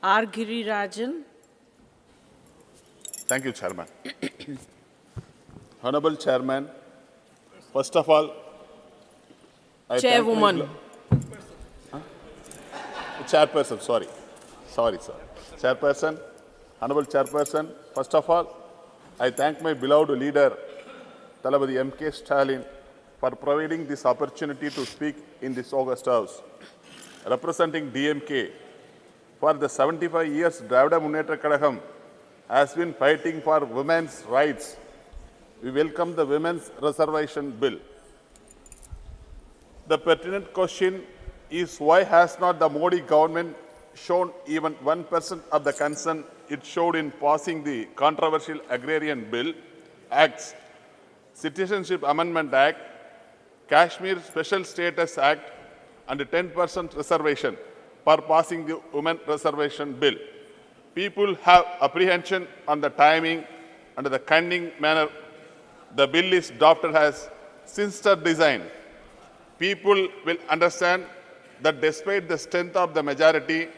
R. Girirajan. Thank you, Chairman. Honorable Chairman, first of all, I Chairwoman. Chairperson, sorry, sir. Chairperson, Honorable Chairperson, first of all, I thank my beloved leader, Talabadi MKStalin, for providing this opportunity to speak in this August House. Representing DMK, for the 75 years, Dravida Munnetra Kalagam has been fighting for women's rights. We welcome the Women's Reservation Bill. The pertinent question is, why has not the Modi government shown even 1% of the concern it showed in passing the controversial Agrarian Bill, Acts, Citizenship Amendment Act, Kashmir Special Status Act, and 10% reservation for passing the Women Reservation Bill? People have apprehension on the timing and the cunning manner the bill is drafted as sinister design. People will understand that despite the strength of the majority,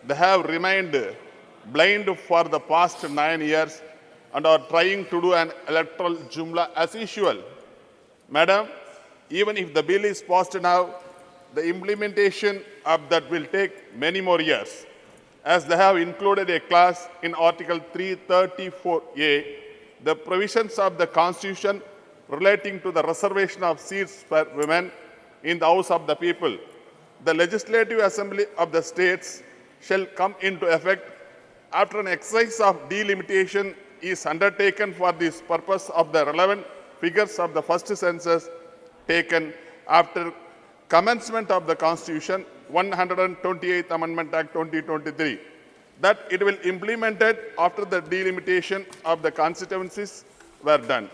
they have remained blind for the past 9 years and are trying to do an electoral jumla as usual. Madam, even if the bill is passed now, the implementation of that will take many more years, as they have included a clause in Article 334A, the provisions of the Constitution relating to the reservation of seats for women in the House of the People. The Legislative Assembly of the states shall come into effect after an exercise of delimitation is undertaken for this purpose of the relevant figures of the first census taken after commencement of the Constitution 128th Amendment Act 2023. That it will implemented after the delimitation of the constituencies were done.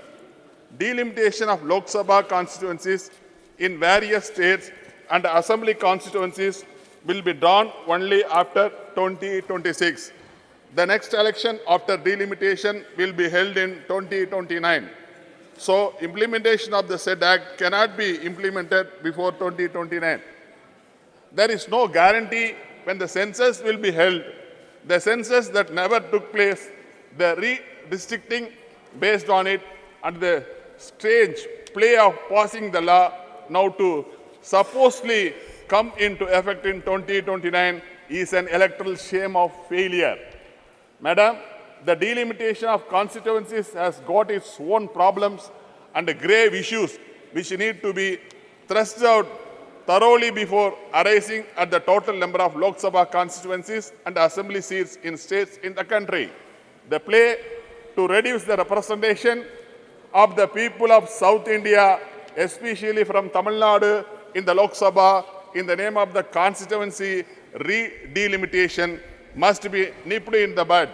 Delimitation of Lok Sabha constituencies in various states and assembly constituencies will be drawn only after 2026. The next election after delimitation will be held in 2029. So, implementation of the said act cannot be implemented before 2029. There is no guarantee when the census will be held. The census that never took place, the redistricting based on it, and the strange play of passing the law now to supposedly come into effect in 2029 is an electoral shame of failure. Madam, the delimitation of constituencies has got its own problems and grave issues which need to be thrust out thoroughly before arising at the total number of Lok Sabha constituencies and assembly seats in states in the country. The play to reduce the representation of the people of South India, especially from Tamil Nadu, in the Lok Sabha, in the name of the constituency delimitation, must be nipped in the bud.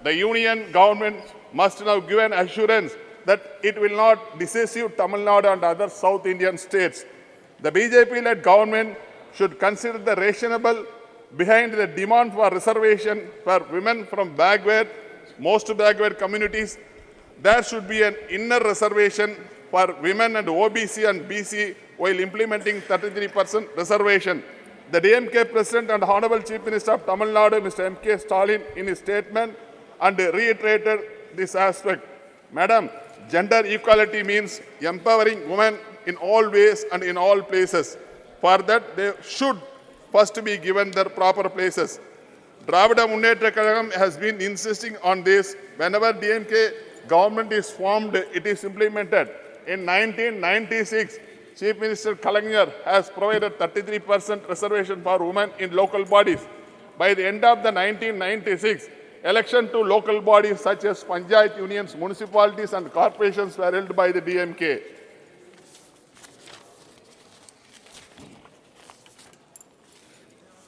The union government must now give an assurance that it will not deceive Tamil Nadu and other South Indian states. The BJP-led government should consider the rationale behind the demand for reservation for women from most backward communities. There should be an inner reservation for women and OBC and BC while implementing 33% reservation. The DMK President and Honorable Chief Minister of Tamil Nadu, Mr. MKStalin, in his statement and reiterated this aspect. Madam, gender equality means empowering women in all ways and in all places. For that, they should first be given their proper places. Dravida Munnetra Kalagam has been insisting on this. Whenever DMK government is formed, it is implemented. In 1996, Chief Minister Kalaignar has provided 33% reservation for women in local bodies. By the end of the 1996, election to local bodies such as Panchayat unions, municipalities and corporations were held by the DMK.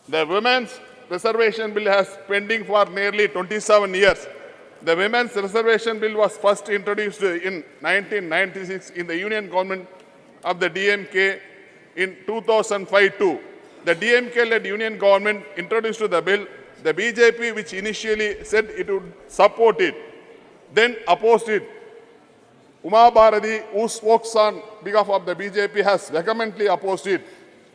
The Women's Reservation Bill has pending for nearly 27 years. The Women's Reservation Bill was first introduced in 1996 in the Union Government of the DMK in 2005 too. The DMK-led Union Government introduced the bill. The BJP, which initially said it would support it, then opposed it. Uma Bharati, who spoke on behalf of the BJP, has vehemently opposed it.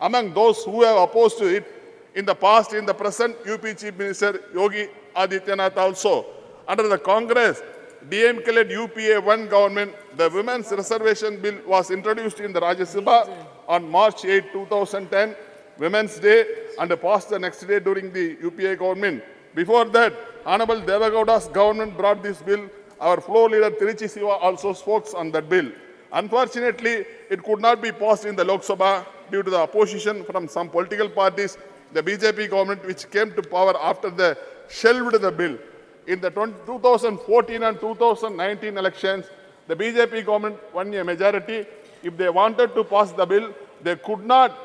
Among those who have opposed it, in the past, in the present, UP Chief Minister Yogi Adityanath also. Under the Congress, DMK-led UPA 1 government, the Women's Reservation Bill was introduced in the Rajya Sabha on March 8, 2010, Women's Day, and passed the next day during the UPA government. Before that, Honorable Devagowda's government brought this bill. Our floor leader Tiruchi Siva also spoke on that bill. Unfortunately, it could not be passed in the Lok Sabha due to the opposition from some political parties. The BJP government, which came to power after the shelved the bill. In the 2014 and 2019 elections, the BJP government won a majority. If they wanted to pass the bill, they could not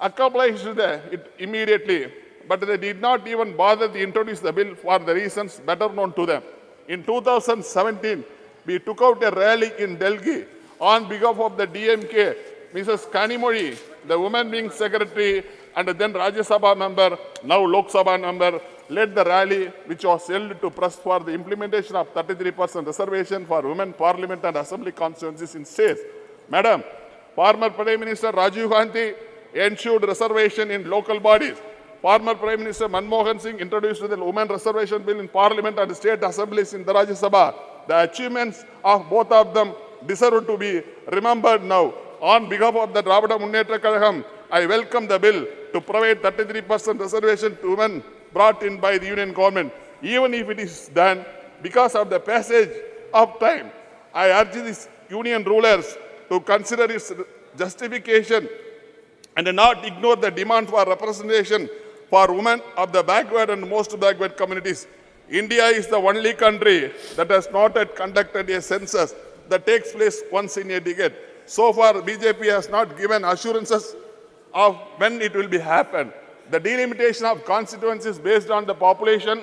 accomplish it immediately. But they did not even bother to introduce the bill for the reasons better known to them. In 2017, we took out a rally in Delhi on behalf of the DMK. Mrs. Kanimozhi, the woman wing secretary and then Rajya Sabha member, now Lok Sabha member, led the rally which was held to press for the implementation of 33% reservation for women parliament and assembly constituencies in states. Madam, former Prime Minister Rajiv Gandhi ensured reservation in local bodies. Former Prime Minister Manmohan Singh introduced the Women Reservation Bill in Parliament and state assemblies in the Rajya Sabha. The achievements of both of them deserve to be remembered now. On behalf of the Dravida Munnetra Kazhagam, I welcome the bill to provide 33% reservation to women brought in by the Union government. Even if it is done because of the passage of time, I urge these Union rulers to consider its justification and not ignore the demand for representation for women of the backward and most backward communities. India is the only country that has not yet conducted a census that takes place once in a decade. So far, BJP has not given assurances of when it will be happen. The delimitation of constituencies based on the population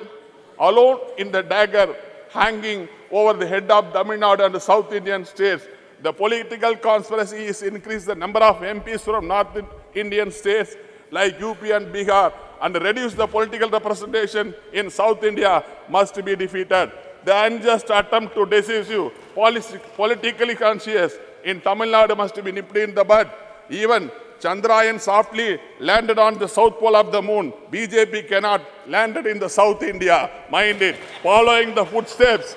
alone in the dagger hanging over the head of Tamil Nadu and the South Indian states. The political conspiracy is increase the number of MPs from North Indian states like UP and Bihar and reduce the political representation in South India must be defeated. The unjust attempt to deceive you, politically conscious in Tamil Nadu must be nipped in the bud. Even Chandrayaan softly landed on the south pole of the moon. BJP cannot land it in the South India. Mind it. Following the footsteps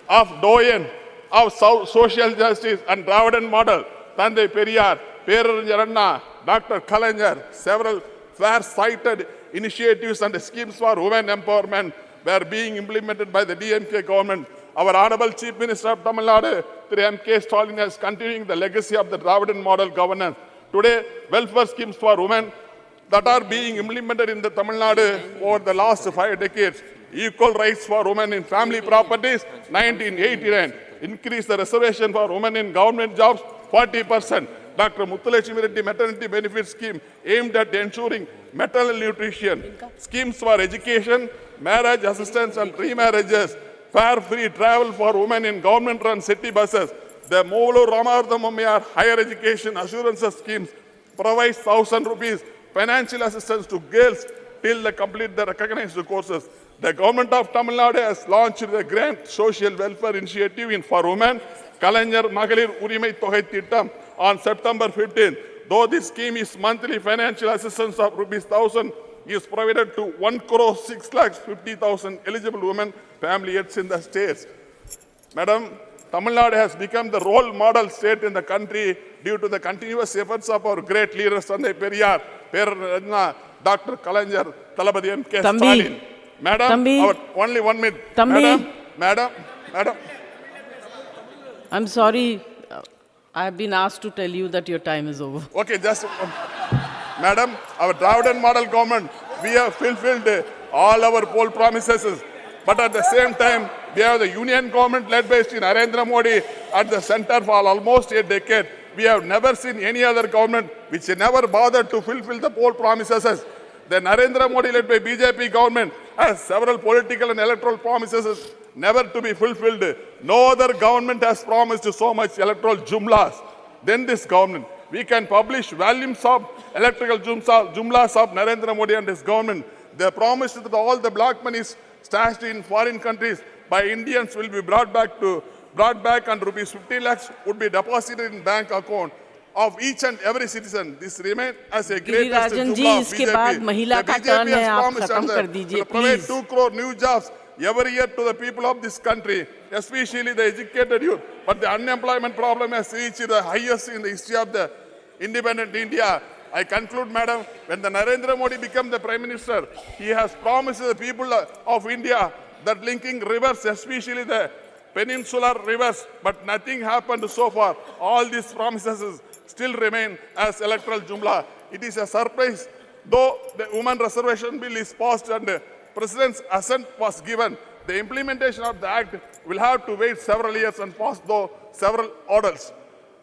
of Doyen of social justice and Dravidan model, Thandai Periyar, Perarijar Anna, Dr. Kalaignar, several far-sighted initiatives and schemes for women empowerment were being implemented by the DMK government. Our Honorable Chief Minister of Tamil Nadu, MKStalin, is continuing the legacy of the Dravidan model governance. Today, welfare schemes for women that are being implemented in the Tamil Nadu over the last 5 decades. Equal rights for women in family properties, 1989. Increase the reservation for women in government jobs, 40%. Dr. Muthulakshmi Reddy Maternity Benefit Scheme aimed at ensuring maternal nutrition. Schemes for education, marriage assistance and remarriages. Fare-free travel for women in government-run city buses. The Molu Ramarthamammayar Higher Education Assurances Schemes provides 1,000 rupees financial assistance to girls till they complete the recognized courses. The government of Tamil Nadu has launched the Grand Social Welfare Initiative for women, Kalaignar Magalir Urimai Togai Tittam, on September 15th. Though this scheme is monthly financial assistance of rupees 1,000 is provided to 1,06,50,000 eligible women family heads in the states. Madam, Tamil Nadu has become the role model state in the country due to the continuous efforts of our great leaders, Thandai Periyar, Perarijar, Dr. Kalaignar, Thalapathy MKStalin. Madam, only 1 minute. Madam. I'm sorry. I have been asked to tell you that your time is over. Okay, just... Madam, our Dravidan model government, we have fulfilled all our poll promises. But at the same time, we have the union government led by Sri Narendra Modi at the center for almost a decade. We have never seen any other government which never bothered to fulfill the poll promises. The Narendra Modi led by BJP government has several political and electoral promises never to be fulfilled. No other government has promised so much electoral jumlas than this government. We can publish volumes of electoral jumlas of Narendra Modi and his government. They promised that all the black monies stashed in foreign countries by Indians will be brought back and rupees 50 lakhs would be deposited in bank account. of each and every citizen. This remains as a greatest Girirajan ji, jumla of इसके BJP. बाद महिला The का BJP turn है, has आप promised खत्म and कर दीजिए, will provide please. 2 crore new jobs every year to the people of this country, especially the educated youth. But the unemployment problem has reached the highest in the history of the independent India. I conclude, madam, when the Narendra Modi became the Prime Minister, he has promised the people of India that linking rivers, especially the peninsular rivers, but nothing happened so far. All these promises still remain as electoral jumla. It is a surprise, though the women reservation bill is passed and the President's assent was given, the implementation of the act will have to wait several years and pass through several orders.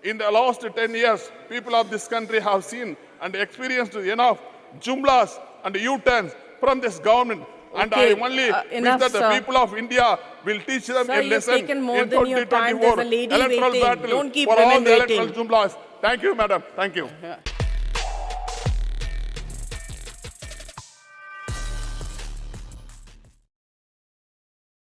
In the last 10 years, people of this country have seen and experienced enough jumlas and U-turns from this government. And Okay, I only wish enough, that the sir. people of India will teach them Sir, a you've lesson taken more in than your time. There's 2024 a lady electoral waiting. battle Don't keep for all women the electoral waiting. jumlas. Thank you, madam. Thank you. Yeah.